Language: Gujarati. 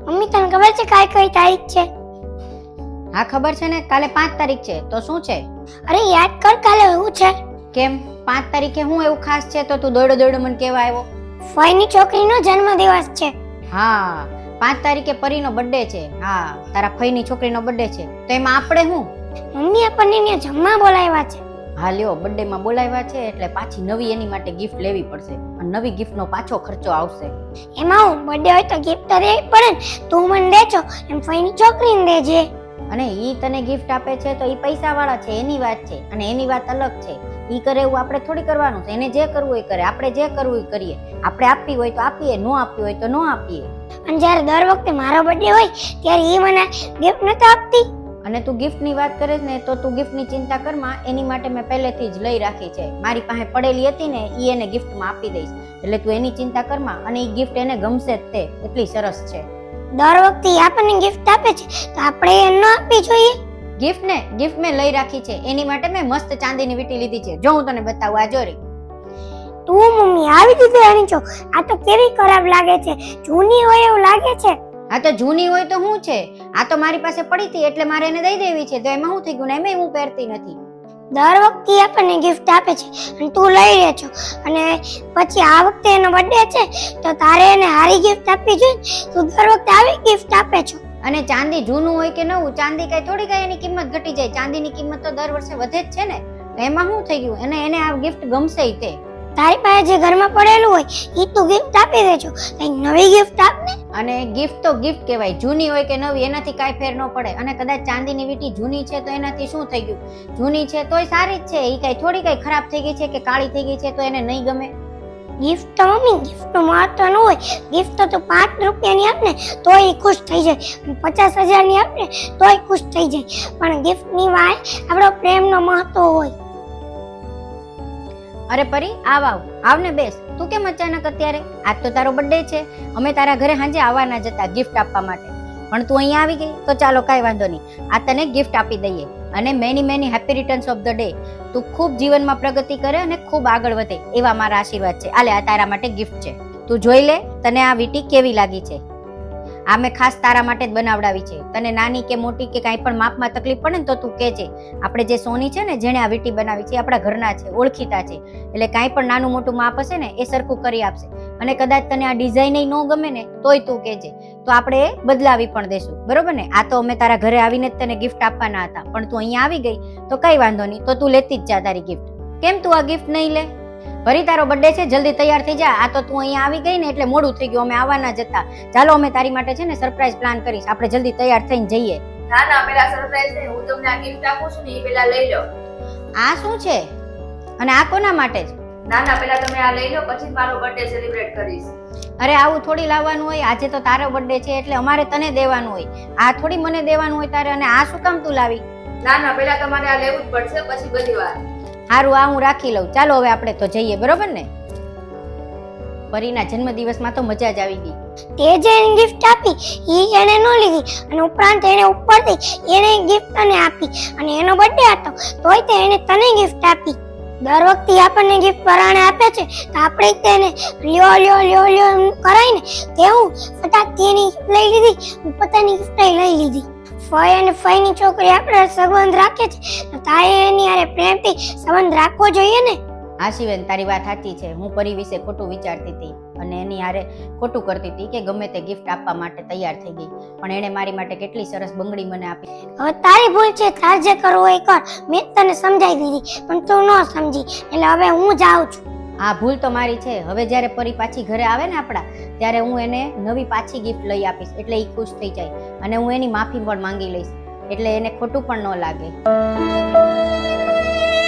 મમ્મી તને ખબર છે કાલે કઈ તારીખ છે? હા ખબર છે ને, કાલે 5 તારીખ છે. તો શું છે? અરે યાદ કર કાલે એવું છે. કેમ 5 તારીખે હું એવું ખાસ છે તો તું દોડો દોડો મને કેવા આવ્યો? ફઈની છોકરીનો જન્મદિવસ છે. હા 5 તારીખે પરીનો બર્થડે છે. હા તારા ફઈની છોકરીનો બર્થડે છે. તો એમાં આપણે હું? મમ્મી આપણને ત્યાં જમવા બોલાવ્યા છે. હા લ્યો, બર્થડે માં બોલાવ્યા છે એટલે પાછી નવી એની માટે ગિફ્ટ લેવી પડશે અને નવી ગિફ્ટ નો પાછો ખર્ચો આવશે. એમાં હું બર્થડે હોય તો ગિફ્ટ તો દેવી પડે ને. તું મને દેજો એમ ફઈની છોકરીને દેજે. અને ઈ તને ગિફ્ટ આપે છે તો ઈ પૈસા વાળા છે, એની વાત છે. અને એની વાત અલગ છે. ઈ કરે એવું આપણે થોડી કરવાનું છે. એને જે કરવું એ કરે, આપણે જે કરવું એ કરીએ. આપણે આપવી હોય તો આપીએ, નો આપવી હોય તો નો આપીએ. અને જ્યારે દર વખતે મારો બર્થડે હોય ત્યારે ઈ મને ગિફ્ટ નથી આપતી. અને તું ગિફ્ટ ની વાત કરે છે ને તો તું ગિફ્ટ ની ચિંતા કરમાં. એની માટે મેં પહેલેથી જ લઈ રાખી છે. મારી પાસે પડેલી હતી ને ઈ એને ગિફ્ટ માં આપી દઈશ. એટલે તું એની ચિંતા કરમાં. અને ઈ ગિફ્ટ એને ગમશે જ તે, એટલી સરસ છે. દર વખતે ઈ આપણને ગિફ્ટ આપે છે તો આપણે એને ન આપવી જોઈએ. ગિફ્ટ મેં લઈ રાખી છે. એની માટે મેં મસ્ત ચાંદીની વીંટી લીધી છે. જો હું તને બતાવું, આ જોરી. તું મમ્મી આવી રીતે આની છો? આ તો કેવી ખરાબ લાગે છે, જૂની હોય એવું લાગે છે. આ તો જૂની હોય તો શું છે? આ તો મારી પાસે પડી હતી એટલે મારે એને દઈ દેવી છે. તો એમાં શું થઈ ગયું ને? એમાં હું પહેરતી નથી. દર વખતે આપણને ગિફ્ટ આપે છે અને તું લઈ રહે છો. અને પછી આ વખતે એનો બર્થડે છે તો તારે એને હારી ગિફ્ટ આપવી જોઈએ. તું દર વખતે આવી ગિફ્ટ આપે છો. અને ચાંદી જૂનું હોય કે નવું, ચાંદી કઈ થોડી કઈ એની કિંમત ઘટી જાય. ચાંદીની કિંમત તો દર વર્ષે વધે જ છે ને. એમાં શું થઈ ગયું? એને આ ગિફ્ટ ગમશે તે. તારી પાસે જે ઘરમાં પડેલું હોય ઈ તું ગિફ્ટ આપી દેજો. કઈ નવી ગિફ્ટ આપને. અને ગિફ્ટ તો ગિફ્ટ કહેવાય. જૂની હોય કે નવી એનાથી કાંઈ ફેર ન પડે. અને કદાચ ચાંદીની વીંટી જૂની છે તો એનાથી શું થઈ ગયું? જૂની છે તોય સારી જ છે. ઈ કઈ થોડી કઈ ખરાબ થઈ ગઈ છે કે કાળી થઈ ગઈ છે તો એને નહીં ગમે. ગિફ્ટ તો મમ્મી ગિફ્ટનું મહત્વ ન હોય. ગિફ્ટ તો તું 5 રૂપિયાની આપને તોય ઈ ખુશ થઈ જાય. 50,000ની આપને તોય ખુશ થઈ જાય. પણ ગિફ્ટની વાય આપણો પ્રેમનો મહત્વ હોય. અરે પરી, આવ ને બેસ. તું કેમ અચાનક અત્યારે? આજ તો તારો બર્થડે છે. અમે તારા ઘરે સાંજે આવવાના જ હતા ગિફ્ટ આપવા માટે, પણ તું અહીંયા આવી ગઈ તો ચાલો કાંઈ વાંધો નહીં. આ તને ગિફ્ટ આપી દઈએ. અને many happy returns of the day. તું ખૂબ જીવનમાં પ્રગતિ કરે અને ખૂબ આગળ વધે એવા મારા આશીર્વાદ છે. આલે, આ તારા માટે ગિફ્ટ છે. તું જોઈ લે તને આ વીંટી કેવી લાગી છે. આ મેં ખાસ તારા માટે જ બનાવડાવી છે. તને નાની કે મોટી કે કાંઈ પણ માપમાં તકલીફ પડે ને તો તું કહેજે. આપણે જે સોની છે ને જેણે આ વીંટી બનાવી છે આપણા ઘરના છે, ઓળખીતા છે. એટલે કાંઈ પણ નાનું મોટું માપ હશે ને એ સરખું કરી આપશે. અને કદાચ તને આ ડિઝાઇન ન ગમે ને તોય તું કહેજે, તો આપણે બદલાવી પણ દેશું. બરોબર ને? આ તો અમે તારા ઘરે આવીને જ તને ગિફ્ટ આપવાના હતા, પણ તું અહીંયા આવી ગઈ તો કઈ વાંધો નહીં. તો તું લેતી જ જા તારી ગિફ્ટ. કેમ તું આ ગિફ્ટ નહીં લે? ફરી તારો બર્થડે છે, જલ્દી તૈયાર થઈ જા. આ તો તું અહીંયા આવી ગઈ ને એટલે મોડું થઈ ગયું. અમે આવવાના જ હતા. ચાલો અમે તારી માટે છે ને સરપ્રાઈઝ પ્લાન કરીશ. આપણે જલ્દી તૈયાર થઈને જઈએ. ના પેલા સરપ્રાઈઝ નહીં, હું તમને આ ગિફ્ટ આપું છું ને એ પેલા લઈ લો. આ શું છે? અને આ કોના માટે છે? ના પેલા તમે આ લઈ લો, પછી મારો બર્થડે સેલિબ્રેટ કરીશ. અરે આવું થોડી લાવવાનું હોય. આજે તો તારો બર્થડે છે એટલે અમારે તને દેવાનું હોય. આ થોડી મને દેવાનું હોય તારે. અને આ શું કામ તું લાવી? ના પેલા તમારે આ લેવું જ પડશે, પછી બધી વાત. હારું, આ હું રાખી લઉં. ચાલો હવે આપણે તો જઈએ. બરોબર ને? પરીના જન્મદિવસમાં તો મજા જ આવી ગઈ. તે જે એને ગિફ્ટ આપી ઈ એને ન લીધી. અને ઉપરાંત એને ઉપરથી એને ગિફ્ટ તને આપી. અને એનો બર્થડે હતો તોય તે એને તને ગિફ્ટ આપી. દર વખતે આપણને ગિફ્ટ પરાણે આપે છે તો આપણે તેને લ્યો કરાઈને તેવું ફટાકથી એની લઈ લીધી, પોતાની ગિફ્ટ લઈ લીધી. ફઈ અને ફઈની છોકરી આપણે સંબંધ રાખે છે તો તારે એની હારે પ્રેમથી સંબંધ રાખવો જોઈએ ને. હા શિવેન, તારી વાત સાચી છે. હું પરી વિશે ખોટું વિચારતી હતી અને એની હારે ખોટું કરતી હતી કે ગમે તે ગિફ્ટ આપવા માટે તૈયાર થઈ ગઈ. પણ એણે મારી માટે કેટલી સરસ બંગડી મને આપી. હવે તારી ભૂલ છે, તાર જે કરવું હોય કર. મેં તને સમજાવી દીધી પણ તું ન સમજી, એટલે હવે હું જાઉં છું. આ ભૂલ તો મારી છે. હવે જ્યારે પરી પાછી ઘરે આવે ને આપણા, ત્યારે હું એને નવી પાછી ગિફ્ટ લઈ આપીશ. એટલે એ ખુશ થઈ જાય અને હું એની માફી પણ માંગી લઈશ. એટલે એને ખોટું પણ ન લાગે.